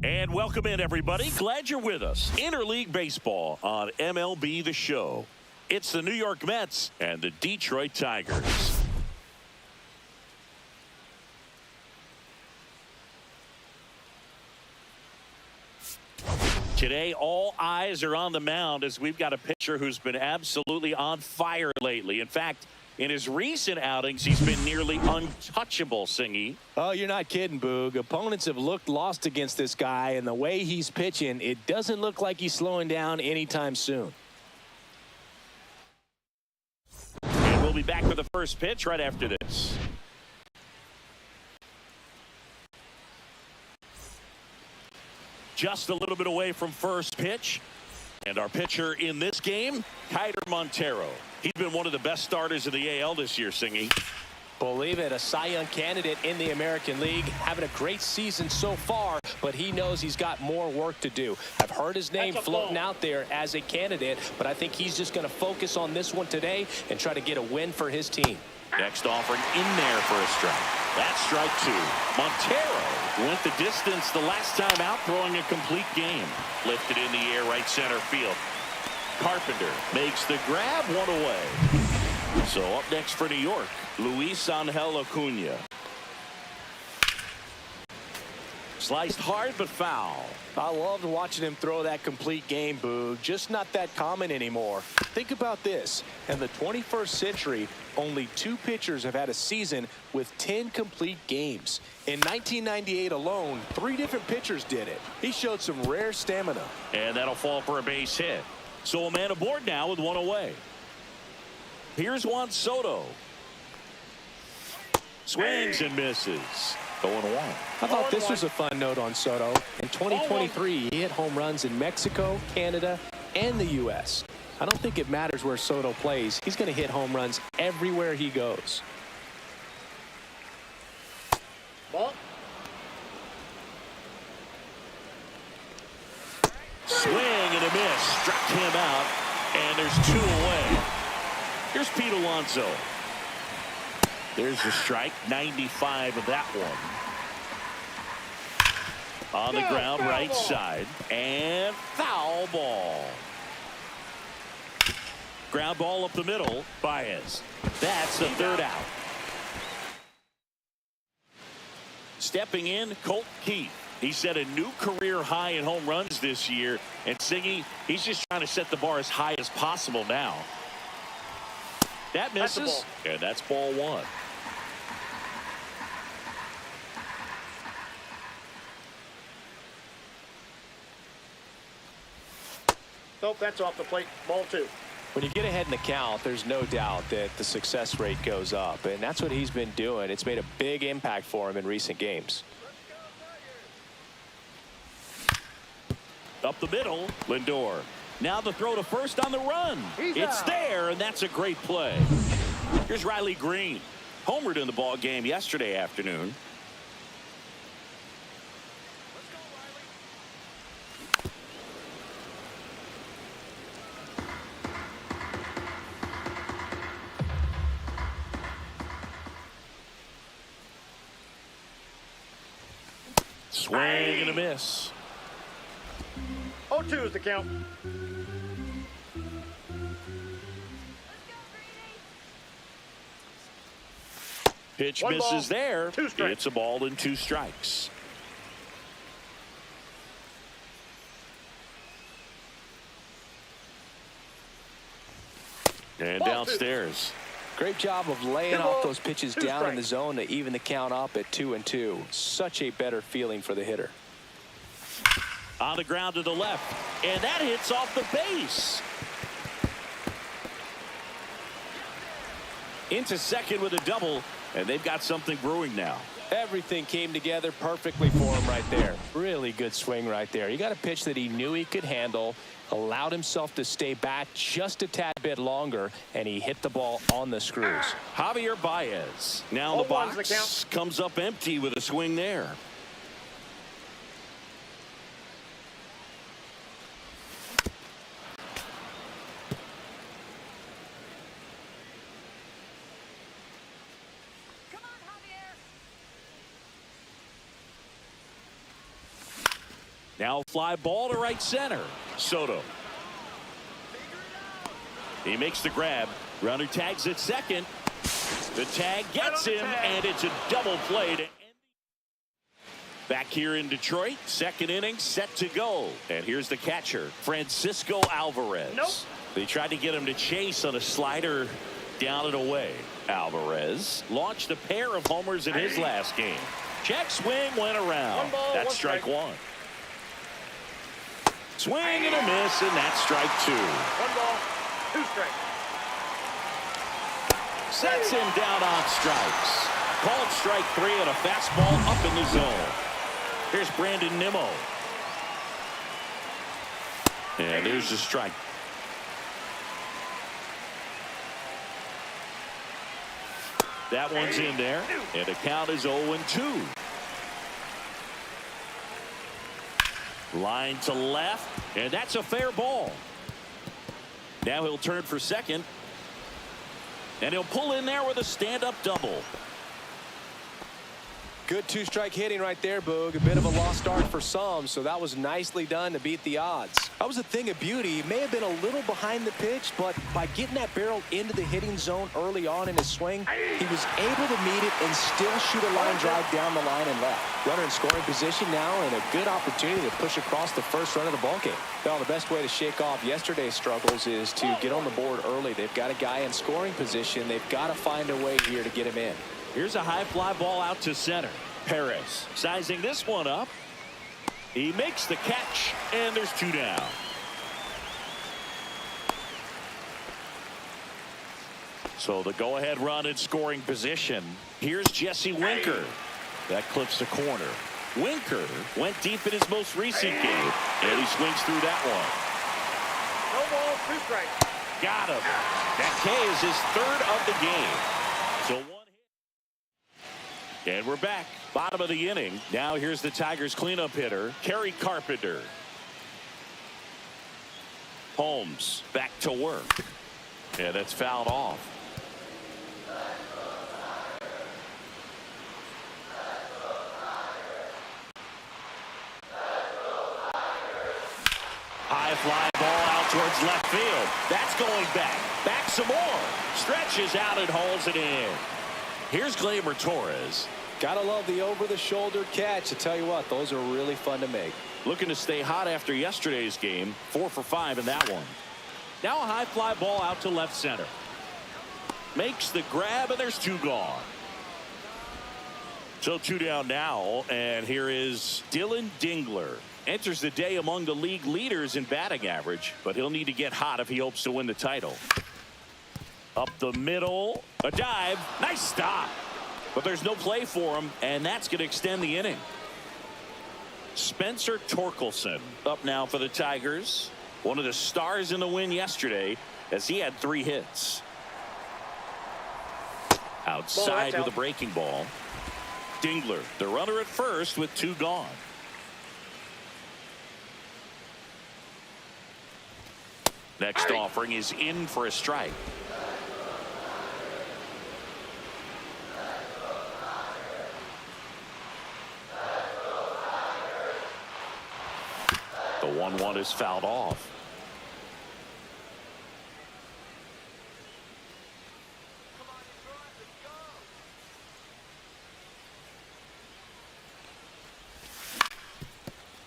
And welcome in, everybody. Glad you're with us. Interleague Baseball on MLB The Show. It's the New York Mets and the Detroit Tigers. Today, all eyes are on the mound as we've got a pitcher who's been absolutely on fire lately. In fact, in his recent outings, he's been nearly untouchable, Singy. Oh, you're not kidding, Boog. Opponents have looked lost against this guy, and the way he's pitching, it doesn't look like he's slowing down anytime soon. And we'll be back with the first pitch right after this. Just a little bit away from first pitch. And our pitcher in this game, Keider Montero. He's been one of the best starters of the AL this year, Singy. Believe it, a Cy Young candidate in the American League, having a great season so far, but he knows he's got more work to do. I've heard his name floating out there as a candidate, but I think he's just going to focus on this one today and try to get a win for his team. Next offering in there for a strike. That's strike two. Montero went the distance the last time out, throwing a complete game. Lifted in the air, right center field. Carpenter makes the grab, one away. So up next for New York, Luis Angel Acuna. Sliced hard but foul. I loved watching him throw that complete game, Boog. Just not that common anymore. Think about this. In the 21st century, only 2 pitchers have had a season with 10 complete games. In 1998 alone, 3 different pitchers did it. He showed some rare stamina. And that'll fall for a base hit. So a man aboard now with one away. Here's Juan Soto. Swings and misses. 0-1. I thought this was a fun note on Soto. In 2023, he hit home runs in Mexico, Canada, and the U.S. I don't think it matters where Soto plays. He's going to hit home runs everywhere he goes. Ball. Swing and a miss. Struck him out. And there's 2 away. Here's Pete Alonso. There's the strike. 95 of that one. On the ground, right side. And foul ball. Ground ball up the middle. Baez. That's the 3rd out. Stepping in, Colt Keith. He set a new career high in home runs this year. And Singy, he's just trying to set the bar as high as possible now. That misses. And that's ball 1. Nope, that's off the plate. Ball 2. When you get ahead in the count, there's no doubt that the success rate goes up, and that's what he's been doing. It's made a big impact for him in recent games. Up the middle, Lindor. Now the throw to first on the run. It's there, and that's a great play. Here's Riley Green. Homered in the ball game yesterday afternoon. Swing and a miss. 0-2 is the count. Pitch 1 misses ball, there. 2 strikes. It's a ball and 2 strikes. And Ball downstairs. Great job of laying off those pitches down in the zone to even the count up at 2-2. Such a better feeling for the hitter. On the ground to the left. And that hits off the base. Into second with a double. And they've got something brewing now. Everything came together perfectly for him right there. Really good swing right there. He got a pitch that he knew he could handle, allowed himself to stay back just a tad bit longer, and he hit the ball on the screws. Javier Baez. Now the box comes up empty with a swing there. Now fly ball to right center. Soto. He makes the grab. Runner tags at second. The tag gets him, and it's a double play to end. Back here in Detroit, second inning set to go. And here's the catcher, Francisco Alvarez. Nope. They tried to get him to chase on a slider down and away. Alvarez launched a pair of homers in his last game. Check swing went around. One ball, that's one strike strike. one. Swing and a miss, and that's strike two. 1 ball, 2 strikes. Sets him down on strikes. Called strike 3 and a fastball up in the zone. Here's Brandon Nimmo. And there's the strike. That one's in there, and the count is 0-2. Line to left, and that's a fair ball. Now he'll turn for second, and he'll pull in there with a stand-up double. Good two-strike hitting right there, Boog. A bit of a lost start for some, so that was nicely done to beat the odds. That was a thing of beauty. He may have been a little behind the pitch, but by getting that barrel into the hitting zone early on in his swing, he was able to meet it and still shoot a line drive down the line and left. Runner in scoring position now, and a good opportunity to push across the first run of the ballgame. Well, the best way to shake off yesterday's struggles is to get on the board early. They've got a guy in scoring position. They've got to find a way here to get him in. Here's a high fly ball out to center. Torres sizing this one up. He makes the catch, and there's 2 down. So the go-ahead run in scoring position. Here's Jesse Winker. That clips the corner. Winker went deep in his most recent game, and he swings through that one. No ball, 2 strikes. Got him. That K is his 3rd of the game. So 1 hit. And we're back. Bottom of the inning. Now here's the Tigers cleanup hitter, Kerry Carpenter. Holmes back to work. And that's fouled off. High fly ball out towards left field. That's going back. Back some more. Stretches out and hauls it in. Here's Gleyber Torres. Gotta love the over-the-shoulder catch. I tell you what, those are really fun to make. Looking to stay hot after yesterday's game. 4 for 5 in that one. Now a high fly ball out to left center. Makes the grab, and there's 2 gone. So 2 down now, and here is Dylan Dingler. Enters the day among the league leaders in batting average, but he'll need to get hot if he hopes to win the title. Up the middle, a dive, nice stop. But there's no play for him, and that's going to extend the inning. Spencer Torkelson up now for the Tigers. One of the stars in the win yesterday, as he had 3 hits. Outside with a breaking ball. Dingler, the runner at first with 2 gone. Next offering is in for a strike. The 1-1 is fouled off.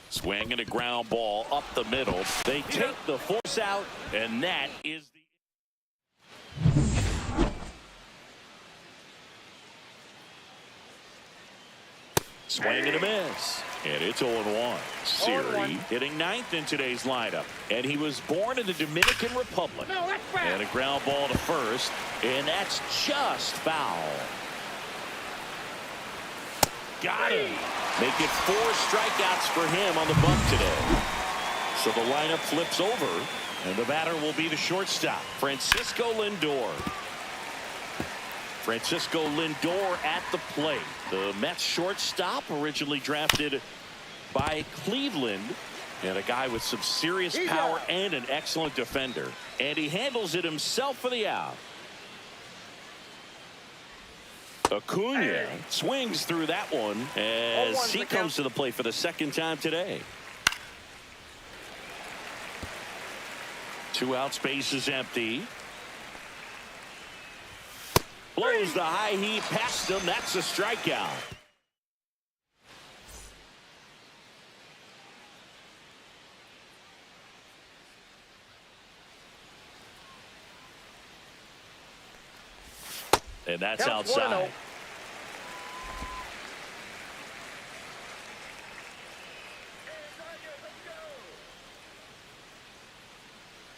Swing and a ground ball up the middle. They take the force out, and that is the swing and a miss. And it's 0-1. Siri hitting 9th in today's lineup. And he was born in the Dominican Republic. No, that's foul. And a ground ball to first. And that's just foul. Got him. Make it 4 strikeouts for him on the bunt today. So the lineup flips over. And the batter will be the shortstop, Francisco Lindor. Francisco Lindor at the plate. The Mets shortstop, originally drafted by Cleveland, and a guy with some serious power and an excellent defender. And he handles it himself for the out. Acuna swings through that one as he comes to the plate for the 2nd time today. Two outs, base is empty. Blows the high heat past him. That's a strikeout. And that's Counts outside. 1-0.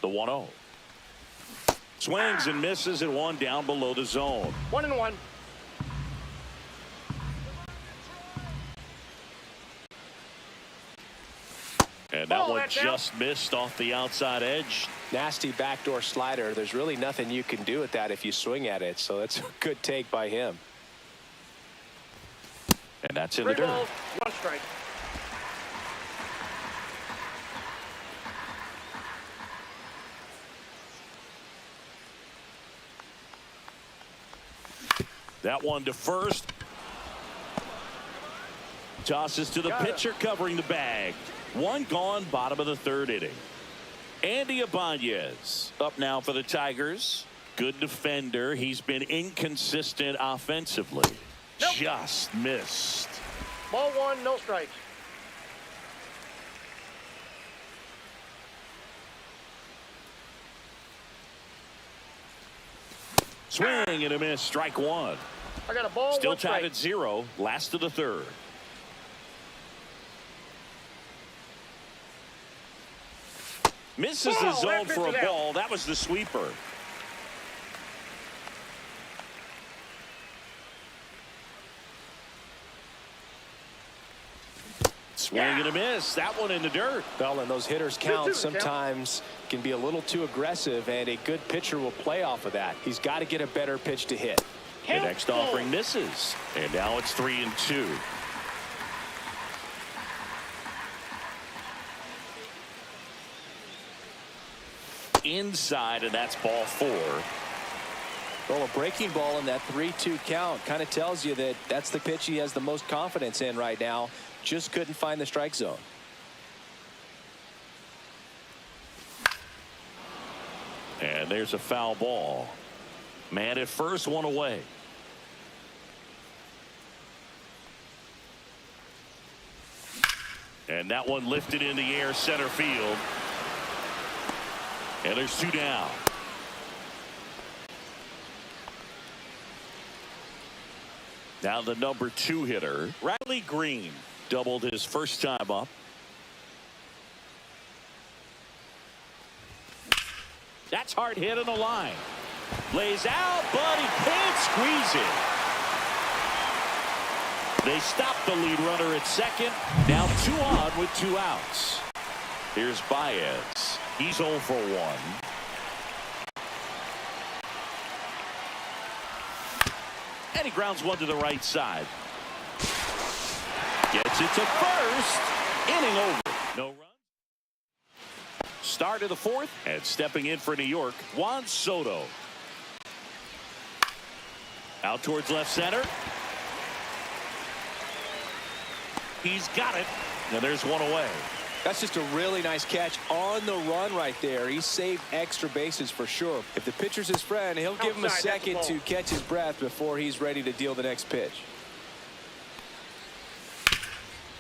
The 1-0. Swings and misses at one down below the zone. 1-1. And that Ball, one that's out. just missed off the outside edge. Nasty backdoor slider. There's really nothing you can do with that if you swing at it. So that's a good take by him. And that's in the 3 dirt. balls, 1 strike. That one to first. Tosses to the Got it. pitcher covering the bag. One gone, bottom of the 3rd inning. Andy Ibanez up now for the Tigers. Good defender. He's been inconsistent offensively. Nope. Just missed. Ball 1, no strikes. Swing and a miss. Strike 1. I got a ball, Still 1 tied strike. at 0. Last of the 3rd. Misses the Ball, zone that for a pitch is out. ball. That was the sweeper. Swing and a miss. That one in the dirt. Well, and those hitters count sometimes can be a little too aggressive, and a good pitcher will play off of that. He's got to get a better pitch to hit. The next offering misses. And now it's 3-2. Inside, and that's ball 4. Well, a breaking ball in that 3-2 count kind of tells you that that's the pitch he has the most confidence in right now. Just couldn't find the strike zone. And there's a foul ball. Man at first, one away. And that one lifted in the air, center field. And there's 2 down. Now the number 2 hitter, Riley Green, doubled his first time up. That's hard hit on the line. Lays out, but he can't squeeze it. They stop the lead runner at second. Now 2 on with 2 outs. Here's Baez. He's 0 for 1. And he grounds one to the right side. Gets it to first. Inning over. No run. Start of the 4th. And stepping in for New York, Juan Soto. Out towards left center. He's got it. And there's one away. That's just a really nice catch on the run right there. He saved extra bases for sure. If the pitcher's his friend, he'll give him a Outside, that's second the to ball. catch his breath before he's ready to deal the next pitch.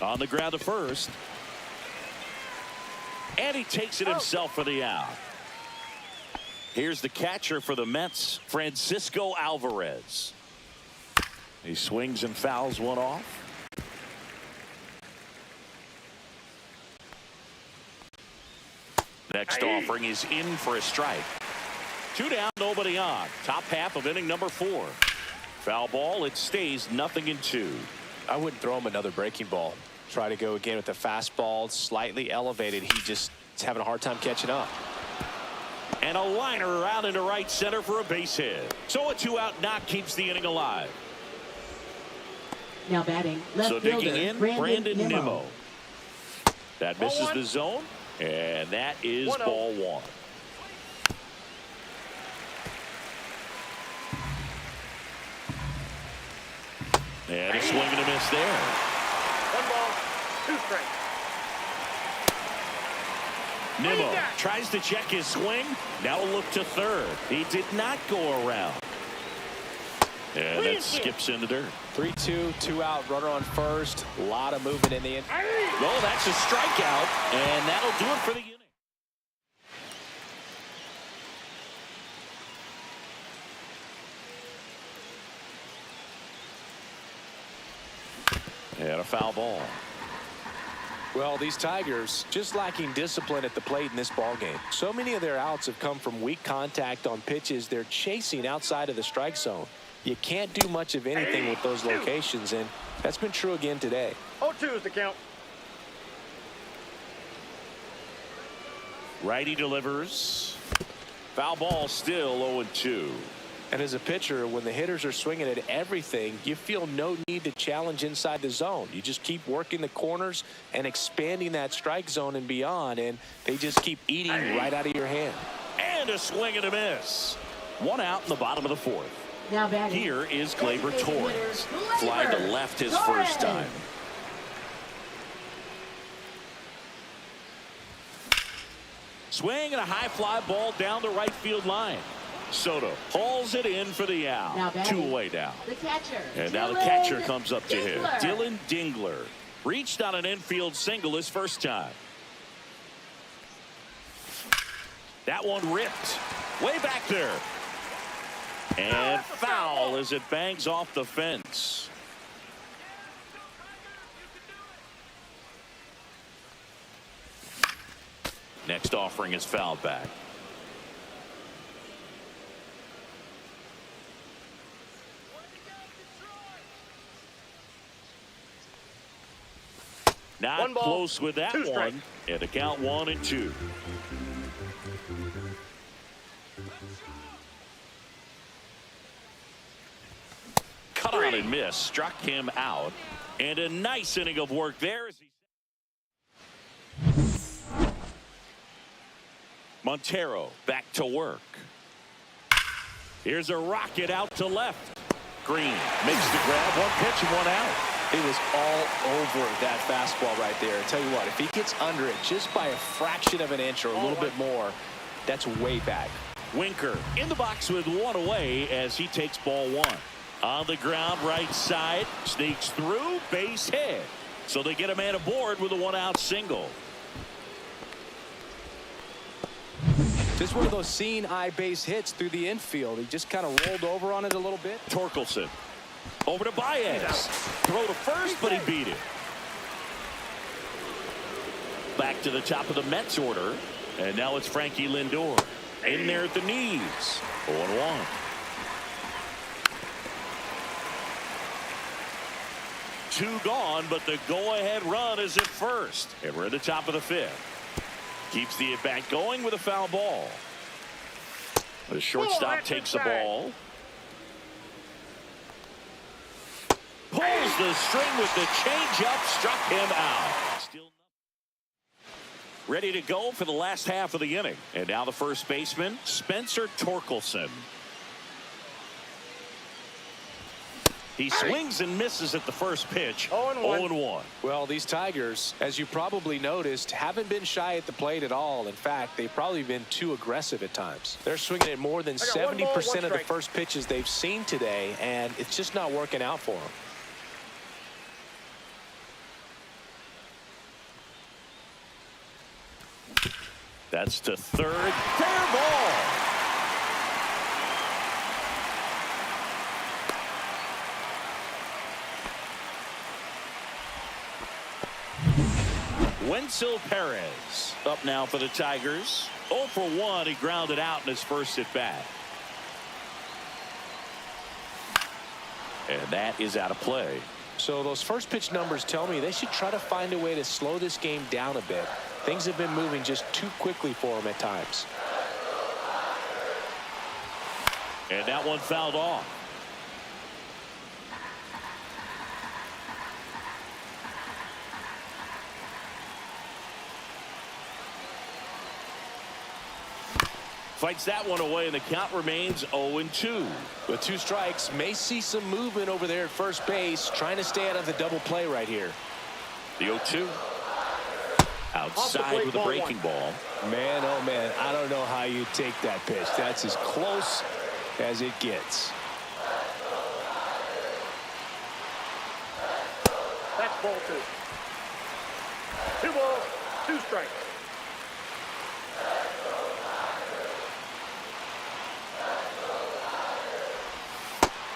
On the ground to first. And he takes it himself for the out. Here's the catcher for the Mets, Francisco Alvarez. He swings and fouls one off. Next offering is in for a strike. 2 down, nobody on. Top half of inning number 4. Foul ball. It stays 0-2. I wouldn't throw him another breaking ball. Try to go again with the fastball, slightly elevated. He just is having a hard time catching up. And a liner around into right center for a base hit. So a 2-out knock keeps the inning alive. Now batting left So fielder digging in, Brandon Nimmo. That misses the zone, and that is 1-0. ball 1. And a swing and a miss there. 1 ball, 2 strikes. Nimmo tries to check his swing. Now look to third. He did not go around. And that skips in the dirt. 3-2, 2 out, runner on first. A lot of movement in the inning. Oh, that's a strikeout, and that'll do it for the inning. And a foul ball. Well, these Tigers just lacking discipline at the plate in this ball game. So many of their outs have come from weak contact on pitches they're chasing outside of the strike zone. You can't do much of anything with those locations, and that's been true again today. 0-2 is the count. Righty delivers. Foul ball, still 0-2. And as a pitcher, when the hitters are swinging at everything, you feel no need to challenge inside the zone. You just keep working the corners and expanding that strike zone and beyond, and they just keep eating right out of your hand. And a swing and a miss. One out in the bottom of the fourth. Now batting. Here is Gleyber Torres. Fly to left his first time. Swing and a high fly ball down the right field line. Soto hauls it in for the out. 2 away now. The catcher. And now the catcher comes up to him. Dylan Dingler reached on an infield single his first time. That one ripped way back there. And foul as it bangs off the fence. Next offering is fouled back. Not close with that one. And the count 1-2. Cut on and miss. Struck him out. And a nice inning of work there. Montero back to work. Here's a rocket out to left. Green makes the grab. 1 pitch and 1 out. It was all over that fastball right there. I tell you what, if he gets under it just by a fraction of an inch or a little bit more, that's way back. Winker in the box with 1 away as he takes ball 1. On the ground, right side, sneaks through, base hit. So they get a man aboard with a 1-out single. Just one of those seeing eye base hits through the infield. He just kind of rolled over on it a little bit. Torkelson over to Baez. Throw to first, but he beat it. Back to the top of the Mets order. And now it's Frankie Lindor. In there at the knees. 0-1. Two gone, but the go-ahead run is at first. And we're at the top of the 5th. Keeps the at-bat going with a foul ball. The shortstop takes the ball. Pulls the string with the changeup, struck him out. Still ready to go for the last half of the inning. And now the first baseman, Spencer Torkelson. He swings and misses at the first pitch. 0-1. Well, these Tigers, as you probably noticed, haven't been shy at the plate at all. In fact, they've probably been too aggressive at times. They're swinging at more than 70% of the first pitches they've seen today, and it's just not working out for them. That's to third. Fair ball. Wenzel Perez up now for the Tigers. 0 for 1. He grounded out in his first at bat. And that is out of play. So those first pitch numbers tell me they should try to find a way to slow this game down a bit. Things have been moving just too quickly for them at times. And that one fouled off. Fights that one away, and the count remains 0-2. With 2 strikes, may see some movement over there at first base, trying to stay out of the double play right here. The 0-2. Outside with a breaking ball. Man, oh man, I don't know how you take that pitch. That's as close as it gets. That's ball 2. 2 balls, 2 strikes.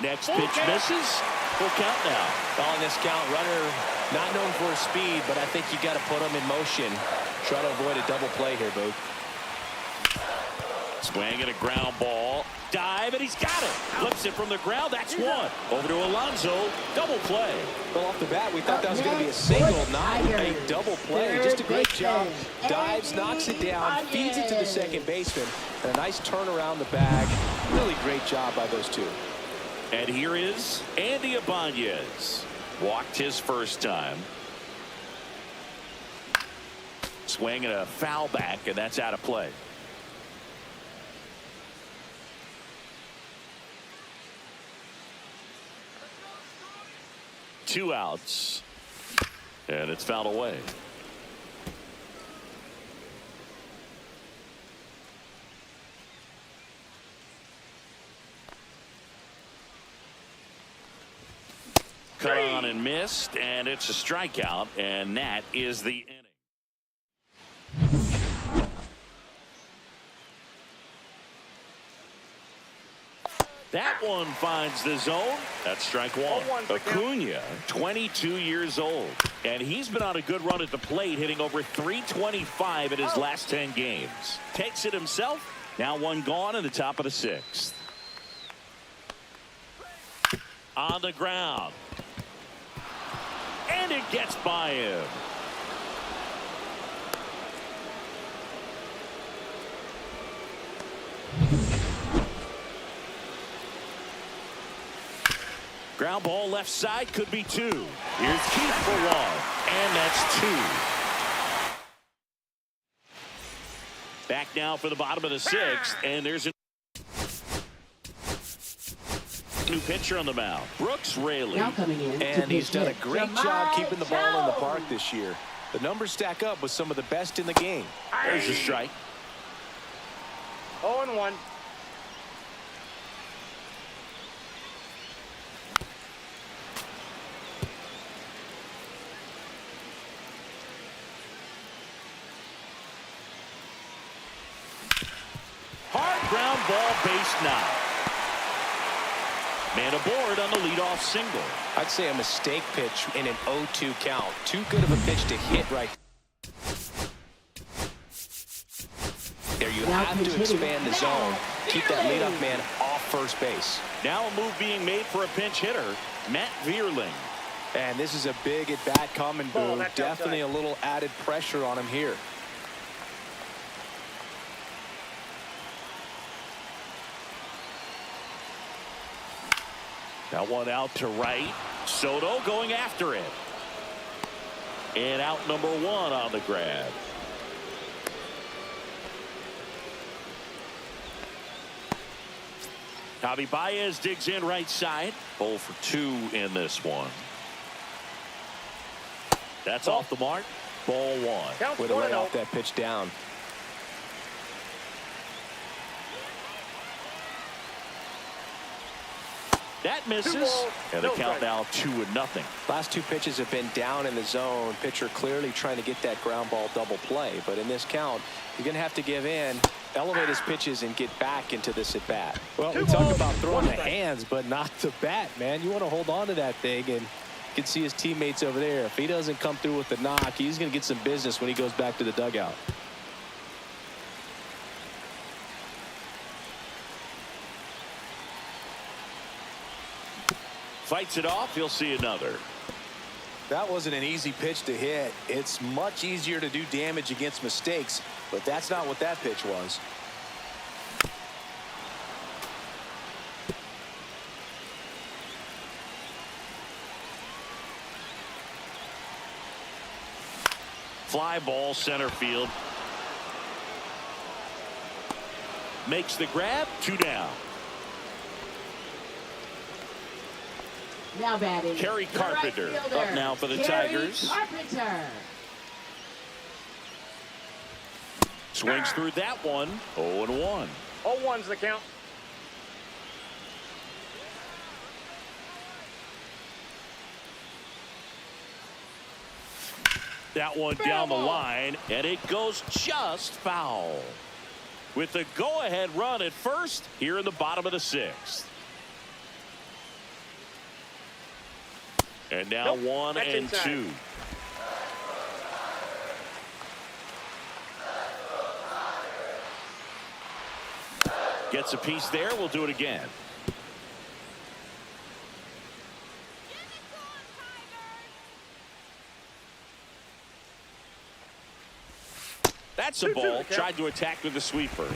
Next pitch misses. Full count now. On this count, runner not known for his speed, but I think you got to put him in motion. Try to avoid a double play here, Boog. Swing and a ground ball. Dive, and he's got it. Flips it from the ground. That's one. Over to Alonso. Double play. Well, off the bat, we thought that was going to be a single, not a double play. Just a great job. Dives, knocks it down, feeds it to the second baseman. And a nice turn around the bag. Really great job by those two. And here is Andy Ibanez. Walked his first time. Swing and a foul back, and that's out of play. Two outs. And it's fouled away. Cut on and missed, and it's a strikeout, and that is the inning. That one finds the zone. That's strike one. Acuna, 22 years old, and he's been on a good run at the plate, hitting over .325 in his last 10 games. Takes it himself. Now one gone in the top of the 6th. On the ground. And it gets by him. Ground ball left side, could be 2. Here's Keith for one, and that's 2. Back now for the bottom of the 6th, and there's a new pitcher on the mound, Brooks Raley. Now coming in, and he's done a great job keeping the ball in the park this year. The numbers stack up with some of the best in the game. There's a strike. 0-1. Hard ground ball, base knock. Man aboard on the leadoff single. I'd say a mistake pitch in an 0-2 count. Too good of a pitch to hit right there. You have to expand the zone. Keep that leadoff man off first base. Now a move being made for a pinch hitter, Matt Vierling. And this is a big at-bat coming, Boone. Definitely a little added pressure on him here. That one out to right. Soto going after it. And out number 1 on the grab. Javi Baez digs in right side. 0 for 2 in this one. That's off the mark. Ball 1. Way to lay off that pitch down. That misses, and the count now 2-0. Last 2 pitches have been down in the zone. Pitcher clearly trying to get that ground ball double play. But in this count, you're going to have to give in, elevate his pitches, and get back into this at bat. Well, we talk about throwing the hands, but not the bat, man. You want to hold on to that thing, and you can see his teammates over there. If he doesn't come through with the knock, he's going to get some business when he goes back to the dugout. Fights it off. You'll see another. That wasn't an easy pitch to hit. It's much easier to do damage against mistakes, but that's not what that pitch was. Fly ball center field. Makes the grab. 2 down. Now batting. Kerry Carpenter right up now for the Tigers. Carpenter. Swings through that one. 0-1. 0-1's the count. That one down the line, and it goes just foul. With the go-ahead run at first here in the bottom of the 6th. And now 1 and 2. Gets a piece there. We'll do it again. That's a ball. Tried to attack with a sweeper.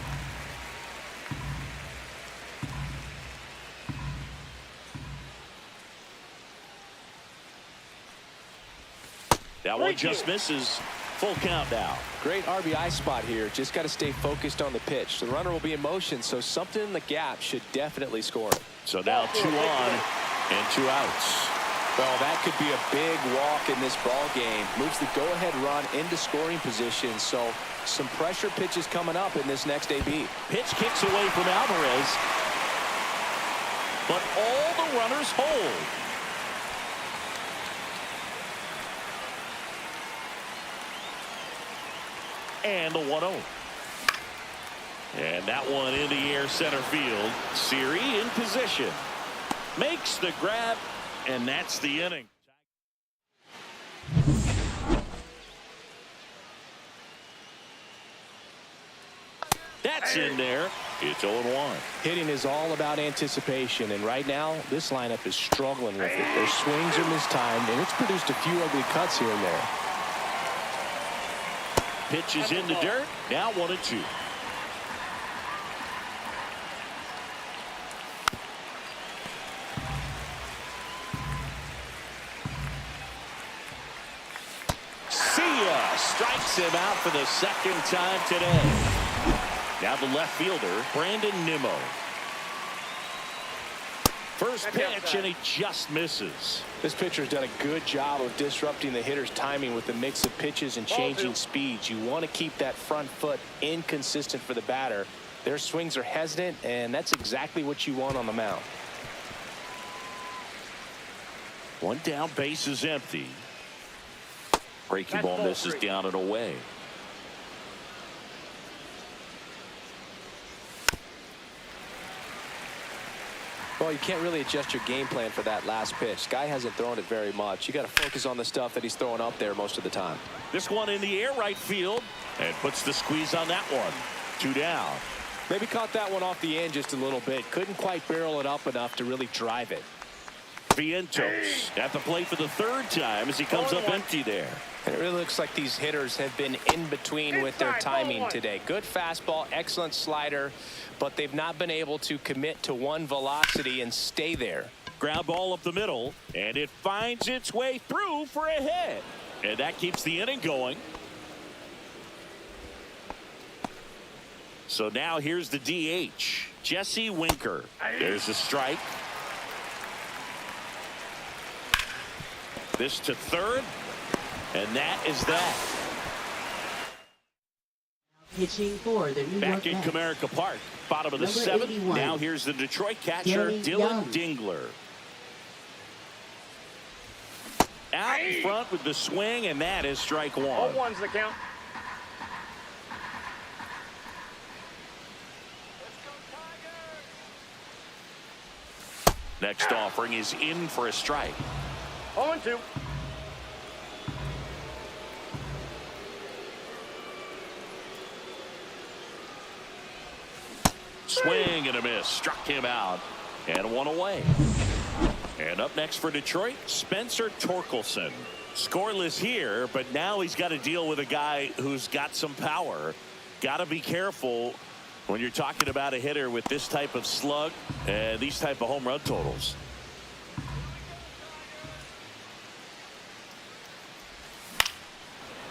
That one just misses. Full count now. Great RBI spot here. Just got to stay focused on the pitch. The runner will be in motion, so something in the gap should definitely score him. So now 2 on and 2 outs. Well, that could be a big walk in this ball game. Moves the go-ahead run into scoring position. So some pressure pitches coming up in this next AB. Pitch kicks away from Alvarez. But all the runners hold. And the 1-0. And that one in the air center field. Siri in position. Makes the grab, and that's the inning. That's in there. It's 0-1. Hitting is all about anticipation, and right now this lineup is struggling with it. Their swings are mistimed, and it's produced a few ugly cuts here and there. Pitch is in the dirt. Now 1-2. See ya. Strikes him out for the 2nd time today. Now the left fielder, Brandon Nimmo. First pitch, and he just misses. This pitcher's done a good job of disrupting the hitter's timing with a mix of pitches and changing speeds. You want to keep that front foot inconsistent for the batter. Their swings are hesitant, and that's exactly what you want on the mound. One down, base is empty. Breaking ball misses down and away. Well, you can't really adjust your game plan for that last pitch. Guy hasn't thrown it very much. You got to focus on the stuff that he's throwing up there most of the time. This one in the air right field, and puts the squeeze on that one. 2 down. Maybe caught that one off the end just a little bit. Couldn't quite barrel it up enough to really drive it. Vientos at the plate for the 3rd time as he comes up empty there. And it really looks like these hitters have been in between with their timing today. Good fastball, excellent slider, but they've not been able to commit to one velocity and stay there. Ground ball up the middle, and it finds its way through for a hit. And that keeps the inning going. So now here's the DH, Jesse Winker. There's a strike. This to 3rd, and that is that. Pitching for the New Back York in Mets. Comerica Park, bottom of the Number 7th. 81. Now here's the Detroit catcher, Danny Dylan Young. Dingler. Out in front with the swing, and that is strike 1. 0-1's the count. Next offering is in for a strike. 0-2. Swing and a miss. Struck him out. And 1 away. And up next for Detroit, Spencer Torkelson. Scoreless here, but now he's got to deal with a guy who's got some power. Got to be careful when you're talking about a hitter with this type of slug and these type of home run totals.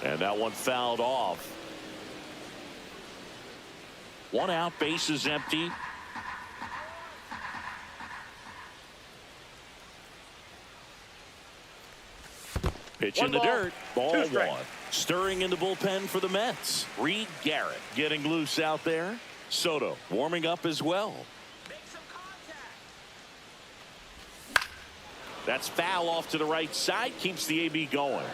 And that one fouled off. 1 out, base is empty. Pitch in the dirt. Ball 1. Stirring in the bullpen for the Mets. Reed Garrett getting loose out there. Soto warming up as well. That's foul off to the right side. Keeps the AB going.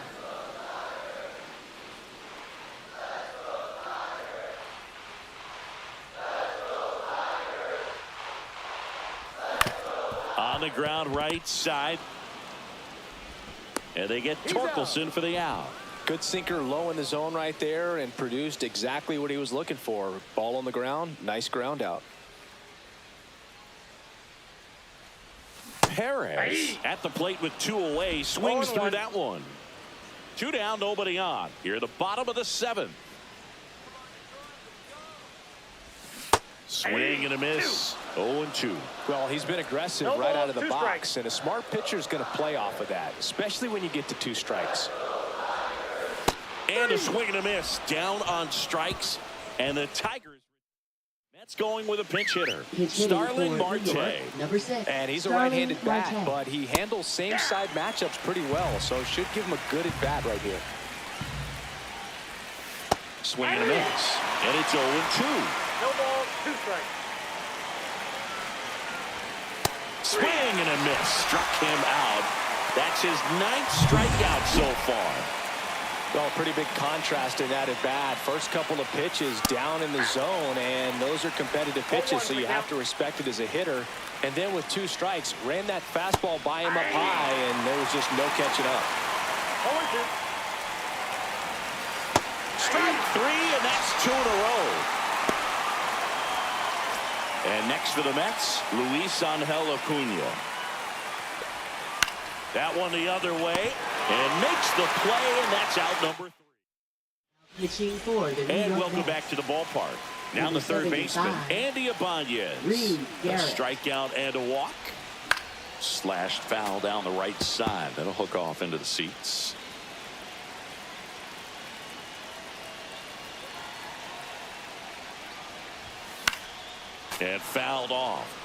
On the ground right side. And they get Torkelson for the out. Good sinker low in the zone right there and produced exactly what he was looking for. Ball on the ground. Nice ground out. Torres at the plate with 2 away. Swings through that one. 2 down, nobody on. Here at the bottom of the 7th. Swing and a miss. 0-2. Well, he's been aggressive right out of the box, and a smart pitcher is going to play off of that, especially when you get to 2 strikes. And a swing and a miss. Down on strikes. And the Tigers. Mets going with a pinch hitter. Starling Marte. Number 6. And he's a right-handed bat, but he handles same-side matchups pretty well, so should give him a good at-bat right here. Swing and a miss. And it's 0-2. No ball, 2 strikes. Swing and a miss. Struck him out. That's his 9th strikeout so far. Well, pretty big contrast in that at bat. First couple of pitches down in the zone, and those are competitive pitches, so you have to respect it as a hitter. And then with 2 strikes, ran that fastball by him up high, and there was just no catching up. 0-2. Strike 3, and that's 2 in a row. And next for the Mets, Luis Angel Acuna. That one the other way, and makes the play, and that's out number 3. Pitching for the New And York welcome Mets. back to the ballpark. Now the third baseman, Andy Ibanez. Reed A Garrett. strikeout and a walk. Slashed foul down the right side. That'll hook off into the seats. And fouled off.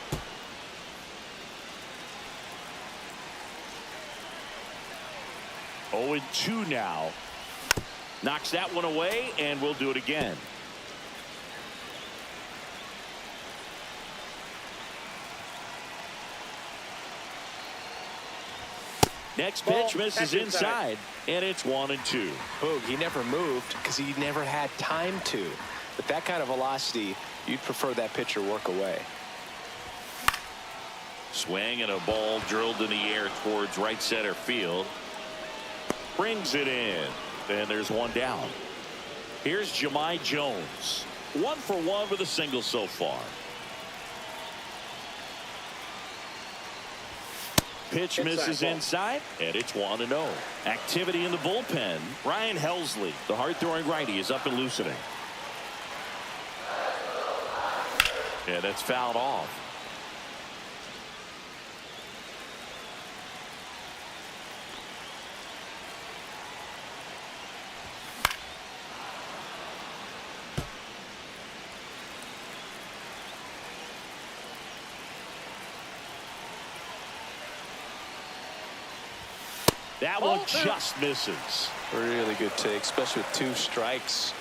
Oh, and 2 now. Knocks that one away, and we'll do it again. Next pitch misses inside, and it's 1-2. Boog, he never moved because he never had time to. With that kind of velocity, you'd prefer that pitcher work away. Swing and a ball drilled in the air towards right center field. Brings it in, and there's 1 down. Here's Jahmai Jones. 1 for 1 with a single so far. Pitch misses inside, and it's 1-0. Activity in the bullpen. Ryan Helsley, the hard-throwing righty, is up and loosening. Yeah, that's fouled off. That one just misses. Really good take, especially with 2 strikes.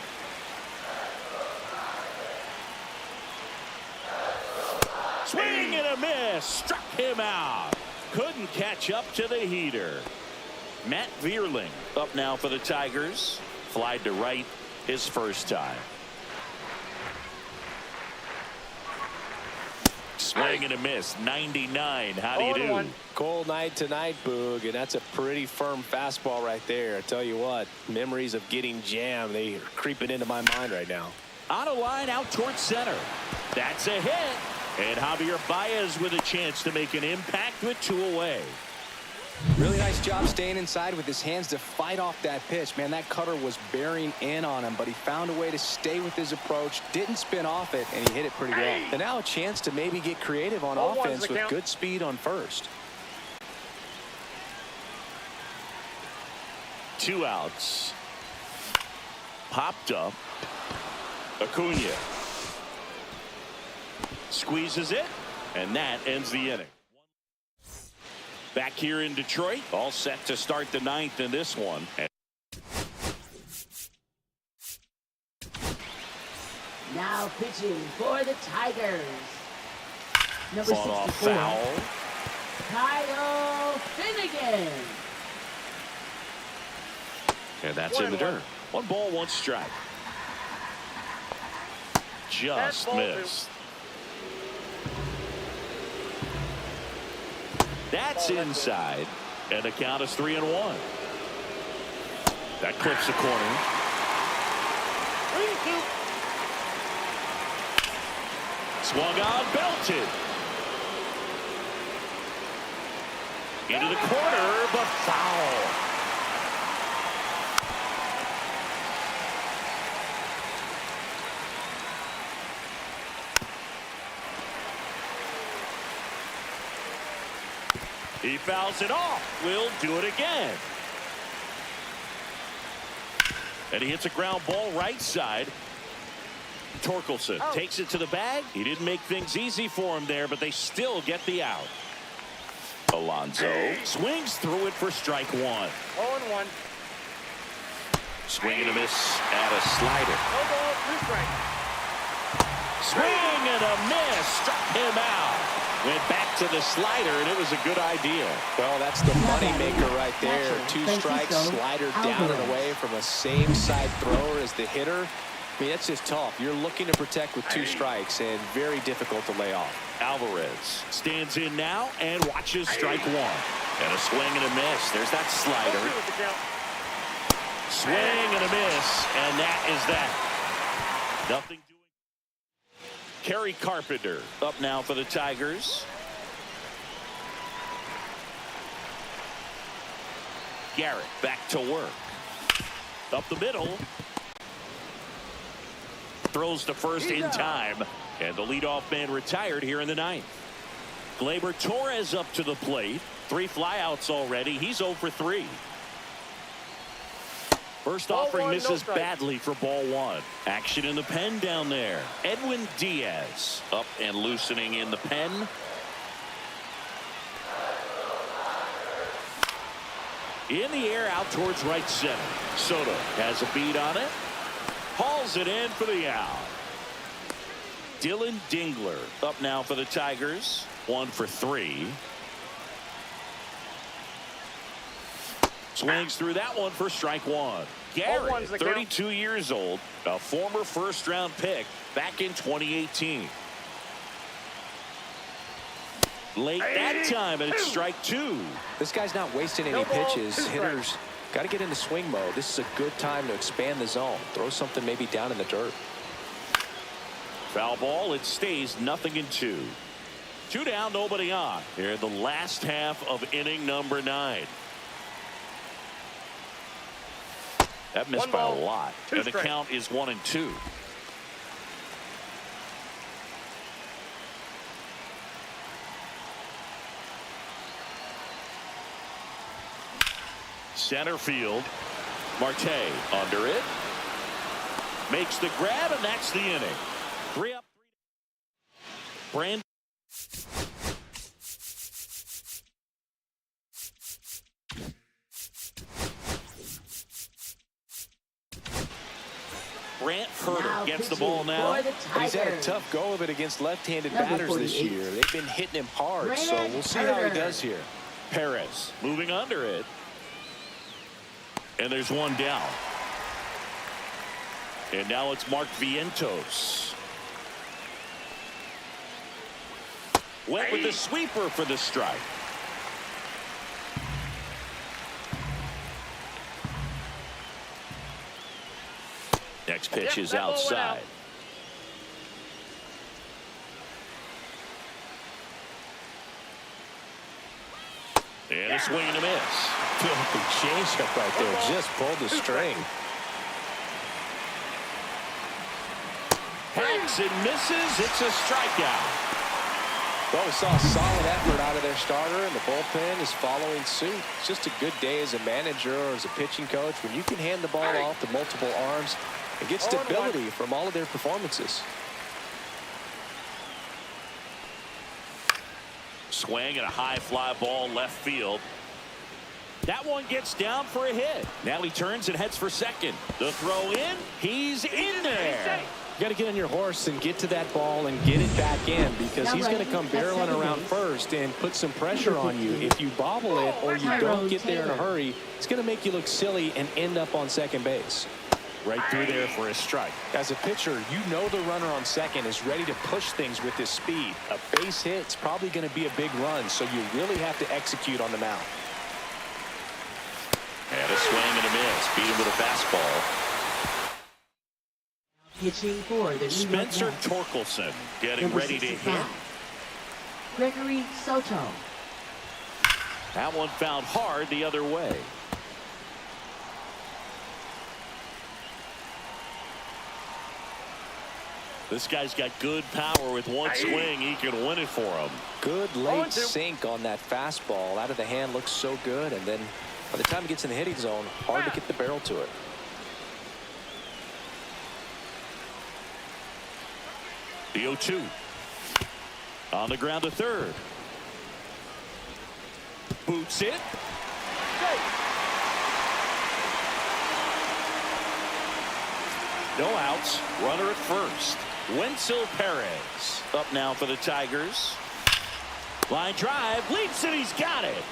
Swing and a miss. Struck him out. Couldn't catch up to the heater. Matt Vierling up now for the Tigers. Flied to right his first time. Swing and a miss. 99. How do you do? Cold night tonight, Boog, and that's a pretty firm fastball right there. I tell you what, memories of getting jammed, they are creeping into my mind right now. On a line out towards center. That's a hit. And Javier Baez with a chance to make an impact with 2 away. Really nice job staying inside with his hands to fight off that pitch. Man, that cutter was bearing in on him, but he found a way to stay with his approach, didn't spin off it, and he hit it pretty well. And now a chance to maybe get creative on offense with good speed on first. 2 outs. Popped up. Acuna squeezes it, and that ends the inning. Back here in Detroit, all set to start the 9th in this one. Pitching for the Tigers. Number Fought off 64, foul. Kyle Finnegan. And that's in the dirt. 1 ball, 1 strike. Just ball missed. That's inside. And the count is 3-1. That clips the corner. 3-2. Swung on, belted. Into the corner, but foul. He fouls it off. Will do it again. And he hits a ground ball right side. Torkelson takes it to the bag. He didn't make things easy for him there, but they still get the out. Alonso swings through it for strike 1. 0-1. Swing and a miss at a slider. No ball, 2 strikes. Swing and a miss. Struck him out. Went back to the slider, and it was a good idea. Well, that's the money maker right there. Catcher, 2 strikes, Francisco slider down and Alvarez. away from a same side thrower as the hitter. I mean, that's just tough. You're looking to protect with 2 strikes and very difficult to lay off. Alvarez stands in now and watches strike 1. And a swing and a miss. There's that slider. 0-2 with the count. Swing and a miss, and that is that. Nothing doing. Kerry Carpenter up now for the Tigers. Garrett back to work. Up the middle. Throws to first in time. And the leadoff man retired here in the 9th. Gleyber Torres up to the plate. 3 flyouts already. He's 0 for 3. First Ball offering 1, no misses strike. badly for ball 1. Action in the pen down there. Edwin Diaz up and loosening in the pen. In the air out towards right center. Soto has a beat on it. Hauls it in for the out. Dylan Dingler up now for the Tigers. 1 for 3. Swings through that one for strike 1. Garrett, 0-1's the count. 32 years old, a former first-round pick back in 2018. Late that time, and it's strike 2. This guy's not wasting any No ball, pitches. 2 strikes. Hitters got to get into swing mode. This is a good time to expand the zone. Throw something maybe down in the dirt. Foul ball. It stays 0-2. 2 down, nobody on. Here in the last half of inning number 9. That missed 1 by a ball, lot. 2 And the strikes. count is 1-2. Center field. Marte under it. Makes the grab, and that's the inning. 3 up. Brand. Brant Herter gets the ball now. For the And he's had a Tigers. tough go of it against left-handed Number batters this 48. year. They've been hitting him hard, so Brant we'll see how he Herter. does here. Perez moving under it. And there's 1 down. And now it's Mark Vientos. Went with the sweeper for the strike. Next pitch is that ball went out. outside. And a swing and a miss. Filthy changeup right there. Just pulled the string. Hacks and misses. It's a strikeout. Well, we saw a solid effort out of their starter, and the bullpen is following suit. It's just a good day as a manager or as a pitching coach when you can hand the ball off to multiple arms and get 0-1. stability from all of their performances. Swing and a high fly ball left field. That one gets down for a hit. Now he turns and heads for second. The throw in. He's in there. You got to get on your horse and get to that ball and get it back in, because he's going to come barreling around first and put some pressure on you. If you bobble it or you don't get there in a hurry, it's going to make you look silly and end up on second base. Right through there for a strike. As a pitcher, you know the runner on second is ready to push things with his speed. A base hit's probably going to be a big run, so you really have to execute on the mound. And a swing and a miss. Beat him with a fastball. Pitching for the Spencer Torkelson getting ready to hit. Gregory Soto. That one fouled hard the other way. This guy's got good power. With one swing, he can win it for him. Good late sink on that fastball. Out of the hand looks so good, and then by the time it gets in the hitting zone, hard to get the barrel to it. The 0-2. On the ground to third. Boots it. No outs. Runner at first. Wenzel Perez up now for the Tigers. Line drive. Leaps it. He's got it.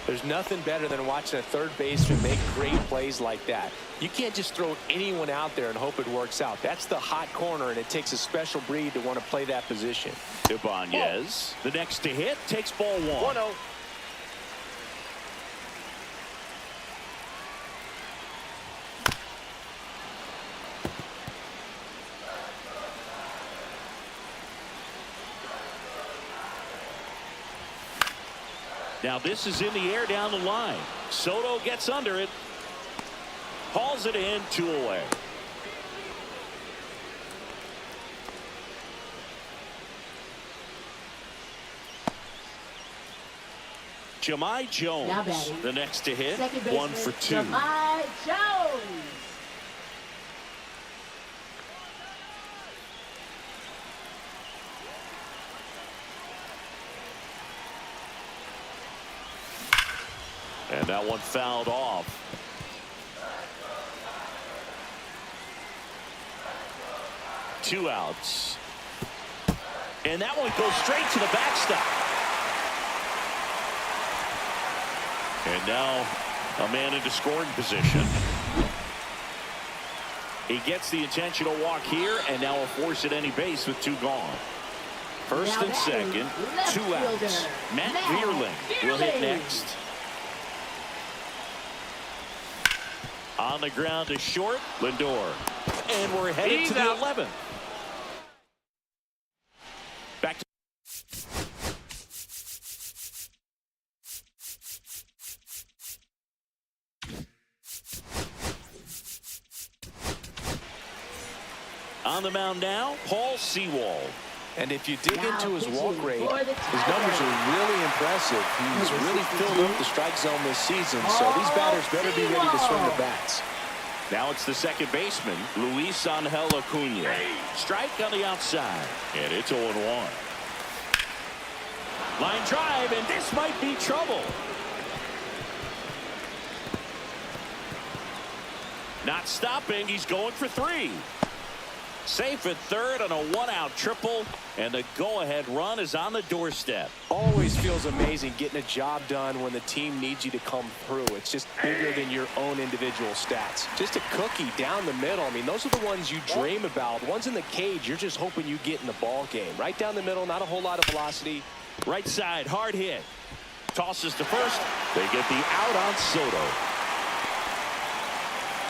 There's nothing better than watching a third baseman make great plays like that. You can't just throw anyone out there and hope it works out. That's the hot corner, and it takes a special breed to want to play that position. Ibanez, the next to hit, takes ball one. 1-0. Now this is in the air down the line. Soto gets under it. Hauls it in, 2 away. Jahmai Jones, the next to hit, 1 for 2. Jahmai Jones. And that one fouled off. Two outs. And that one goes straight to the backstop. And now a man into scoring position. He gets the intentional walk here, and now a force at any base with 2 gone. First and second, 2 outs. Matt Vierling will hit next. On the ground to short, Lindor. And we're headed to the 11th. Back to on the mound now, Paul Sewald. And if you dig into his walk rate, his numbers are really impressive. He's really filled up the strike zone this season, so these batters better be ready to swing the bats. Now it's the second baseman, Luis Angel Acuna. Strike on the outside, and it's 0-1. Line drive, and this might be trouble. Not stopping, he's going for 3. Safe at third on a 1-out triple, and the go-ahead run is on the doorstep. Always feels amazing getting a job done when the team needs you to come through. It's just bigger than your own individual stats. Just a cookie down the middle. I mean, those are the ones you dream about. Ones in the cage, you're just hoping you get in the ball game. Right down the middle, not a whole lot of velocity. Right side, hard hit. Tosses to first. They get the out on Soto.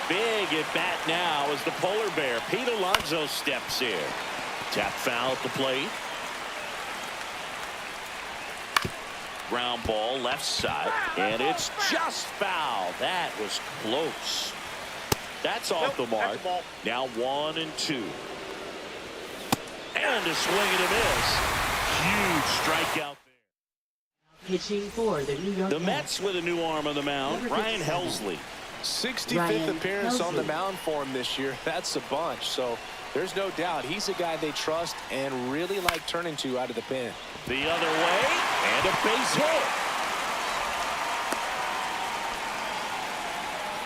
Big at bat now as the polar bear, Pete Alonso, steps in. Tap foul at the plate. Ground ball left side, and it's just foul. That was close. That's off the mark. Now 1-2. And a swing and a miss. Huge strikeout there. Pitching for the New York The Mets with a new arm on the mound, Ryan Helsley. 65th appearance on the mound for him this year. That's a bunch. So there's no doubt he's a guy they trust and really like turning to out of the pen. The other way, and a base hit.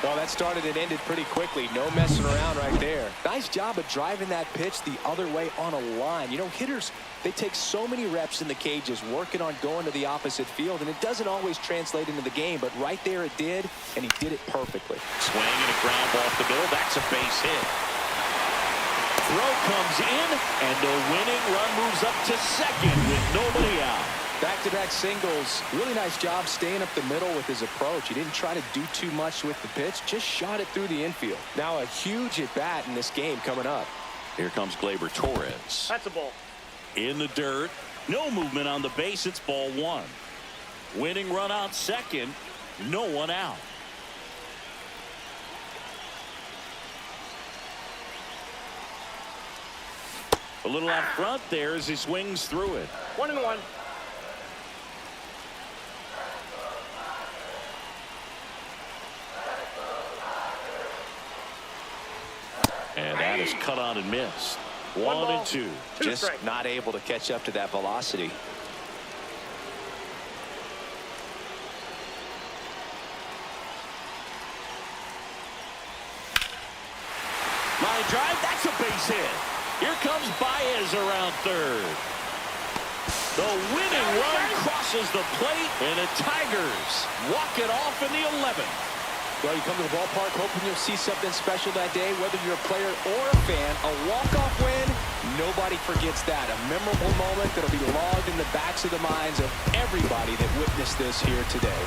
Well, that started and ended pretty quickly. No messing around right there. Nice job of driving that pitch the other way on a line. You know, hitters, they take so many reps in the cages working on going to the opposite field, and it doesn't always translate into the game, but right there it did, and he did it perfectly. Swing and a ground ball off the middle. That's a base hit. Throw comes in, and the winning run moves up to second with nobody out. Back-to-back singles. Really nice job staying up the middle with his approach. He didn't try to do too much with the pitch, just shot it through the infield. Now a huge at-bat in this game coming up. Here comes Gleyber Torres. That's a ball. In the dirt. No movement on the base. It's ball one. Winning run on second. No one out. A little out front there as he swings through it. 1-1. And that is cut on and missed. One One ball, and two. Just strikes. not able to catch up to that velocity. Line drive, that's a base hit. Here comes Baez around third. The winning run crosses the plate, and the Tigers walk it off in the 11th. Well, you come to the ballpark hoping you'll see something special that day, whether you're a player or a fan. A walk-off win, nobody forgets that. A memorable moment that'll be logged in the backs of the minds of everybody that witnessed this here today.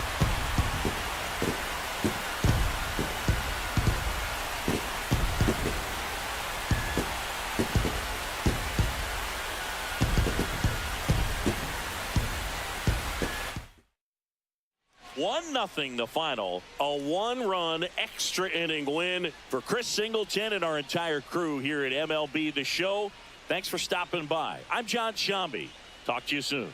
One nothing the final. A one-run extra inning win for Chris Singleton and our entire crew here at MLB The Show. Thanks for stopping by. I'm John Shambi. Talk to you soon.